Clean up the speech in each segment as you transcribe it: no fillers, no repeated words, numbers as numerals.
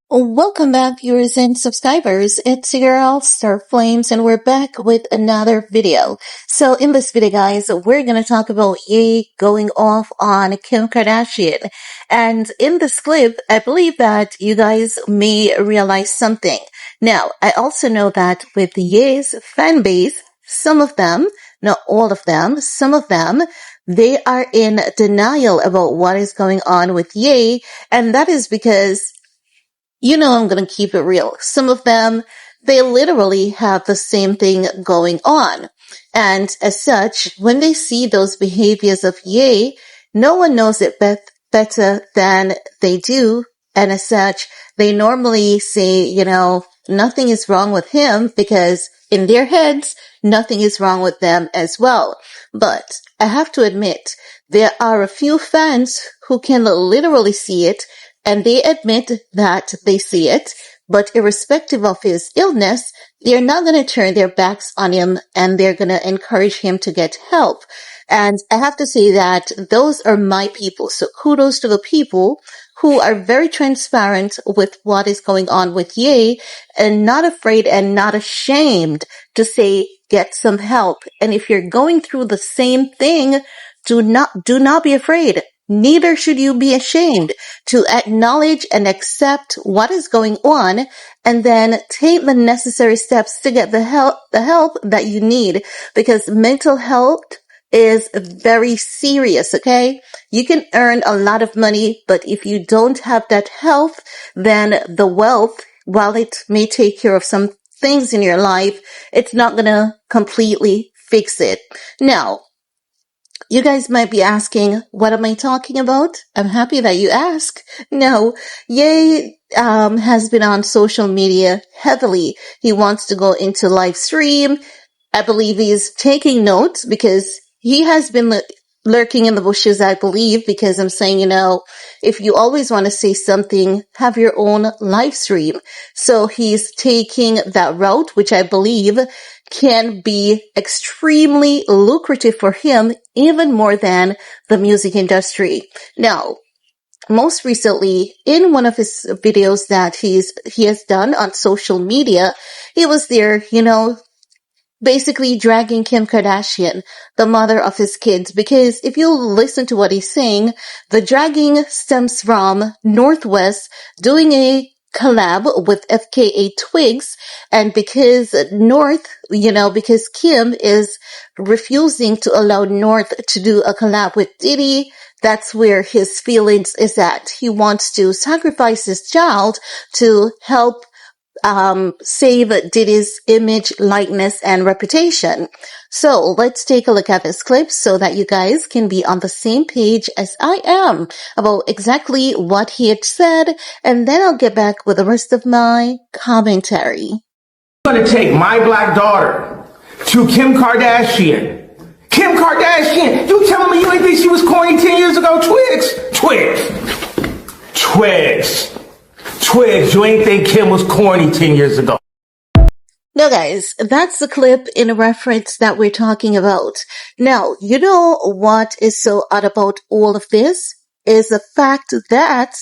Welcome back, viewers and subscribers. It's your girl, Star Flames, and we're back with another video. So in this video, guys, we're going to talk about Ye going off on Kim Kardashian. And in this clip, I believe that you guys may realize something. Now, I also know that with Ye's fan base, some of them, not all of them, some of them, they are in denial about what is going on with Ye. And that is because I'm going to keep it real. Some of them, they literally have the same thing going on. And as such, when they see those behaviors of Ye, no one knows it better than they do. And as such, they normally say, nothing is wrong with him because in their heads, nothing is wrong with them as well. But I have to admit, there are a few fans who can literally see it, and they admit that they see it, but irrespective of his illness, they're not going to turn their backs on him and they're going to encourage him to get help. And I have to say that those are my people. So kudos to the people who are very transparent with what is going on with Ye and not afraid and not ashamed to say, get some help. And if you're going through the same thing, do not be afraid. Neither should you be ashamed to acknowledge and accept what is going on and then take the necessary steps to get the help that you need, because mental health is very serious, okay? You can earn a lot of money, but if you don't have that health, then the wealth, while it may take care of some things in your life, it's not going to completely fix it. Now, you guys might be asking, what am I talking about? I'm happy that you ask. No, Ye has been on social media heavily. He wants to go into live stream. I believe he's taking notes because he has been lurking in the bushes, I believe, because I'm saying, if you always want to say something, have your own live stream. So he's taking that route, which I believe can be extremely lucrative for him, even more than the music industry. Now, most recently, in one of his videos that he has done on social media, he was there, basically dragging Kim Kardashian, the mother of his kids, because if you listen to what he's saying, the dragging stems from Northwest doing a collab with FKA Twigs, and because because Kim is refusing to allow North to do a collab with Diddy, that's where his feelings is at. He wants to sacrifice his child to help save Diddy's image, likeness, and reputation. So let's take a look at this clip so that you guys can be on the same page as I am about exactly what he had said, and then I'll get back with the rest of my commentary. I'm going to take my black daughter to Kim Kardashian. Kim Kardashian, you telling me you ain't think she was corny 10 years ago? Twigs, you ain't think Kim was corny 10 years ago. No, guys, that's the clip in reference that we're talking about. Now, you know what is so odd about all of this is the fact that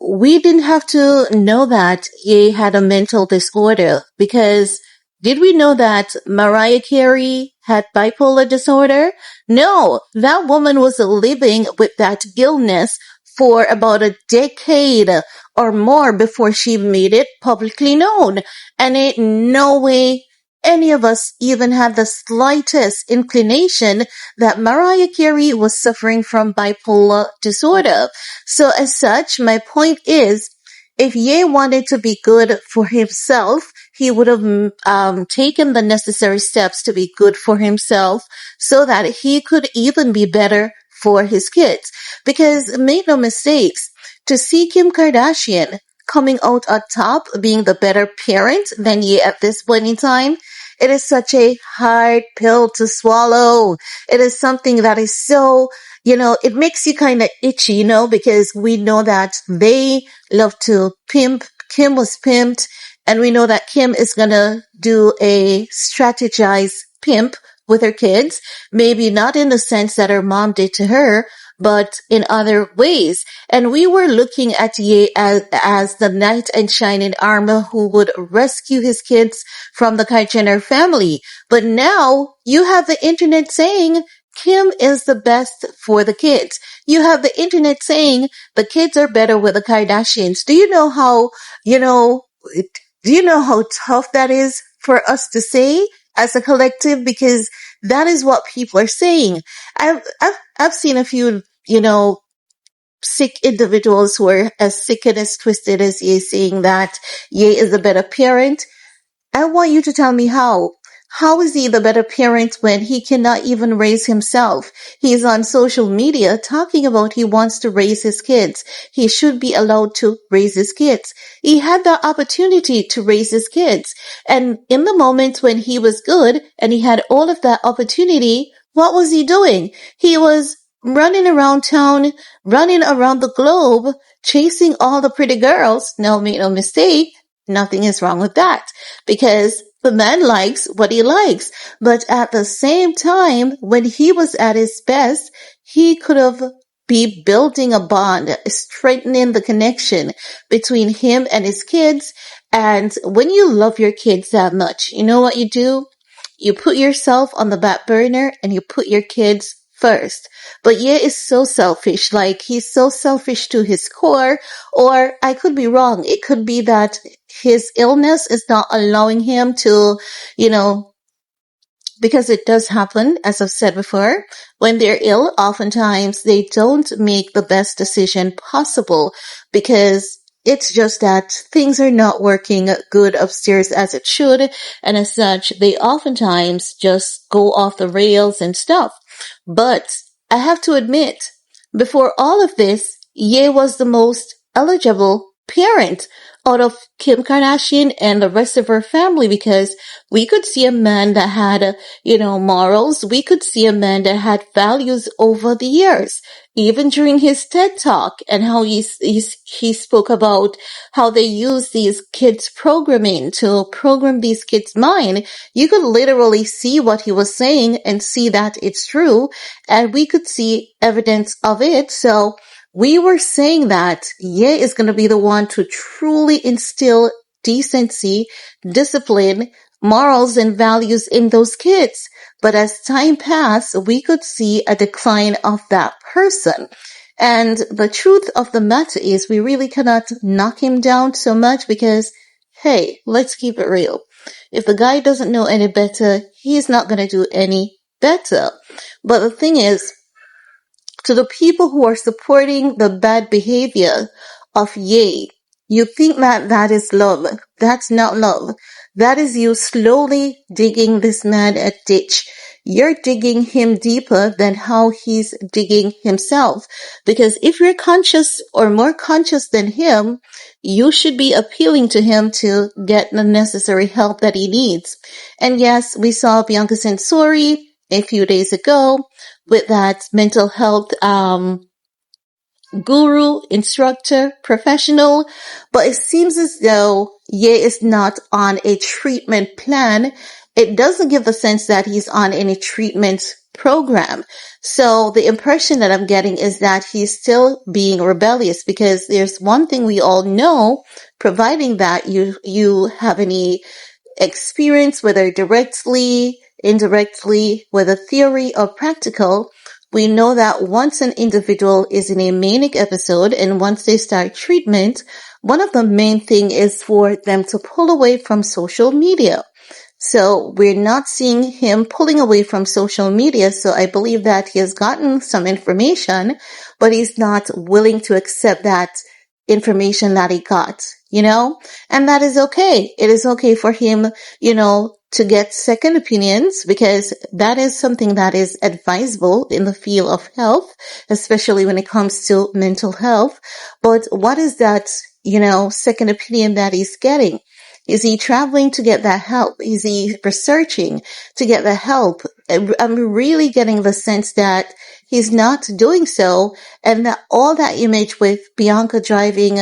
we didn't have to know that he had a mental disorder, because did we know that Mariah Carey had bipolar disorder? No, that woman was living with that illness for about a decade or more before she made it publicly known. And ain't no way any of us even had the slightest inclination that Mariah Carey was suffering from bipolar disorder. So as such, my point is, if Ye wanted to be good for himself, he would have taken the necessary steps to be good for himself so that he could even be better for his kids. Because make no mistakes, to see Kim Kardashian coming out on top, being the better parent than Ye at this point in time, it is such a hard pill to swallow. It is something that is so, it makes you kind of itchy, because we know that they love to pimp. Kim was pimped, and we know that Kim is going to do a strategized pimp with her kids. Maybe not in the sense that her mom did to her, but in other ways. And we were looking at Ye as the knight in shining armor who would rescue his kids from the Kylie Jenner family. But now you have the internet saying Kim is the best for the kids. You have the internet saying the kids are better with the Kardashians. Do you know how, do you know how tough that is for us to say as a collective? Because that is what people are saying. I've seen a few, sick individuals who are as sick and as twisted as Ye saying that Ye is a better parent. I want you to tell me how. How is he the better parent when he cannot even raise himself? He's on social media talking about he wants to raise his kids. He should be allowed to raise his kids. He had the opportunity to raise his kids. And in the moment when he was good and he had all of that opportunity, what was he doing? He was running around town, running around the globe, chasing all the pretty girls. Now, make no mistake, nothing is wrong with that because the man likes what he likes. But at the same time, when he was at his best, he could have been building a bond, strengthening the connection between him and his kids. And when you love your kids that much, you know what you do? You put yourself on the back burner and you put your kids first. But Ye is so selfish, like he's so selfish to his core, or I could be wrong. It could be that his illness is not allowing him to, because it does happen, as I've said before, when they're ill, oftentimes they don't make the best decision possible because it's just that things are not working good upstairs as it should. And as such, they oftentimes just go off the rails and stuff. But I have to admit, before all of this, Ye was the most eligible parent out of Kim Kardashian and the rest of her family because we could see a man that had, morals. We could see a man that had values over the years. Even during his TED Talk and how he spoke about how they use these kids programming to program these kids' mind, you could literally see what he was saying and see that it's true. And we could see evidence of it. So we were saying that Ye is going to be the one to truly instill decency, discipline, morals, and values in those kids. But as time passed, we could see a decline of that person. And the truth of the matter is we really cannot knock him down so much because, hey, let's keep it real. If the guy doesn't know any better, he's not going to do any better. But the thing is, to the people who are supporting the bad behavior of Ye, you think that that is love. That's not love. That is you slowly digging this man a ditch. You're digging him deeper than how he's digging himself. Because if you're conscious or more conscious than him, you should be appealing to him to get the necessary help that he needs. And yes, we saw biancacensori a few days ago with that mental health guru, instructor, professional, but it seems as though Ye is not on a treatment plan. It doesn't give the sense that he's on any treatment program. So the impression that I'm getting is that he's still being rebellious because there's one thing we all know, providing that you have any experience, whether directly, indirectly, whether theory or practical, we know that once an individual is in a manic episode and once they start treatment, one of the main thing is for them to pull away from social media. So we're not seeing him pulling away from social media. So I believe that he has gotten some information, but he's not willing to accept that information that he got, and that is okay. It is okay for him, to get second opinions because that is something that is advisable in the field of health, especially when it comes to mental health. But what is that, second opinion that he's getting? Is he traveling to get that help? Is he researching to get the help? I'm really getting the sense that he's not doing so, and that all that image with Bianca driving,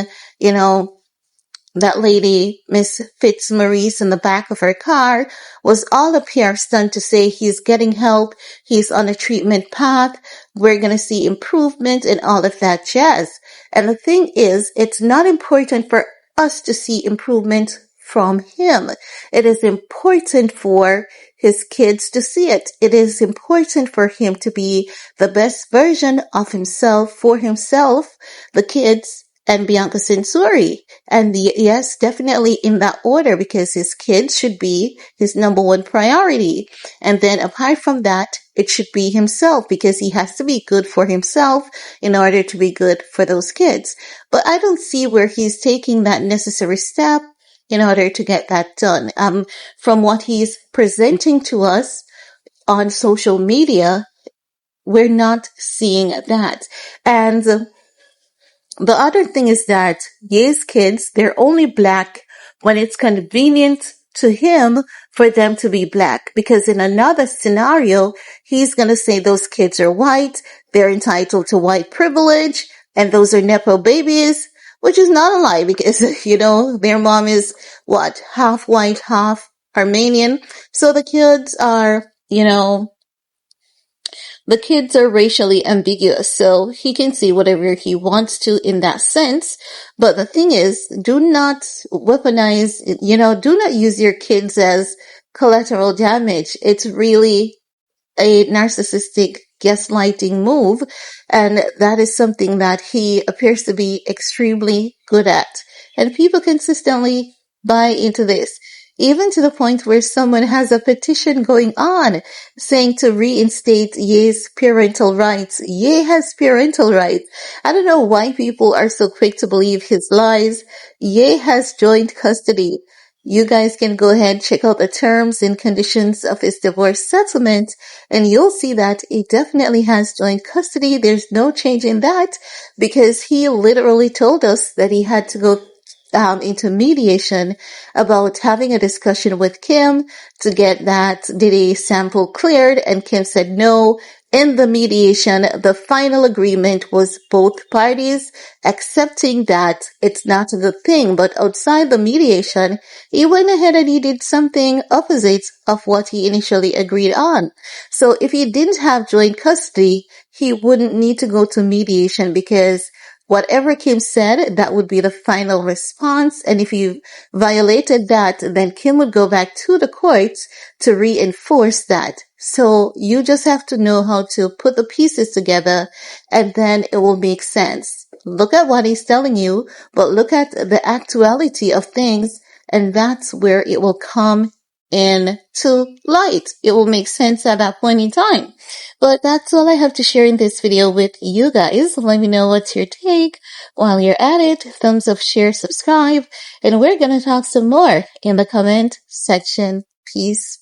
that lady, Miss Fitzmaurice, in the back of her car was all a PR stunt to say he's getting help, he's on a treatment path, we're going to see improvement and all of that jazz. And the thing is, it's not important for us to see improvement from him. It is important for his kids to see it. It is important for him to be the best version of himself for himself, the kids, and biancacensori. And yes, definitely in that order, because his kids should be his number one priority. And then apart from that, it should be himself, because he has to be good for himself in order to be good for those kids. But I don't see where he's taking that necessary step in order to get that done. From what he's presenting to us on social media, we're not seeing that. And the other thing is that Ye's kids, they're only black when it's convenient to him for them to be black. Because in another scenario, he's going to say those kids are white, they're entitled to white privilege, and those are Nepo babies, which is not a lie because, you know, their mom is what, half white, half Armenian. So the kids are, you know, the kids are racially ambiguous, so he can say whatever he wants to in that sense. But the thing is, do not weaponize, do not use your kids as collateral damage. It's really a narcissistic gaslighting move, and that is something that he appears to be extremely good at. And people consistently buy into this, even to the point where someone has a petition going on saying to reinstate Ye's parental rights. Ye has parental rights. I don't know why people are so quick to believe his lies. Ye has joint custody. You guys can go ahead and check out the terms and conditions of his divorce settlement, and you'll see that he definitely has joint custody. There's no change in that, because he literally told us that he had to go into mediation about having a discussion with Kim to get that Diddy sample cleared, and Kim said no. In the mediation, the final agreement was both parties accepting that it's not a good thing, but outside the mediation, he went ahead and he did something opposite of what he initially agreed on. So if he didn't have joint custody, he wouldn't need to go to mediation, because whatever Kim said, that would be the final response. And if you violated that, then Kim would go back to the courts to reinforce that. So you just have to know how to put the pieces together, and then it will make sense. Look at what he's telling you, but look at the actuality of things, and that's where it will come into light. It will make sense at that point in time. But that's all I have to share in this video with you guys. Let me know what's your take. While you're at it, thumbs up, share, subscribe, and we're gonna talk some more in the comment section. Peace.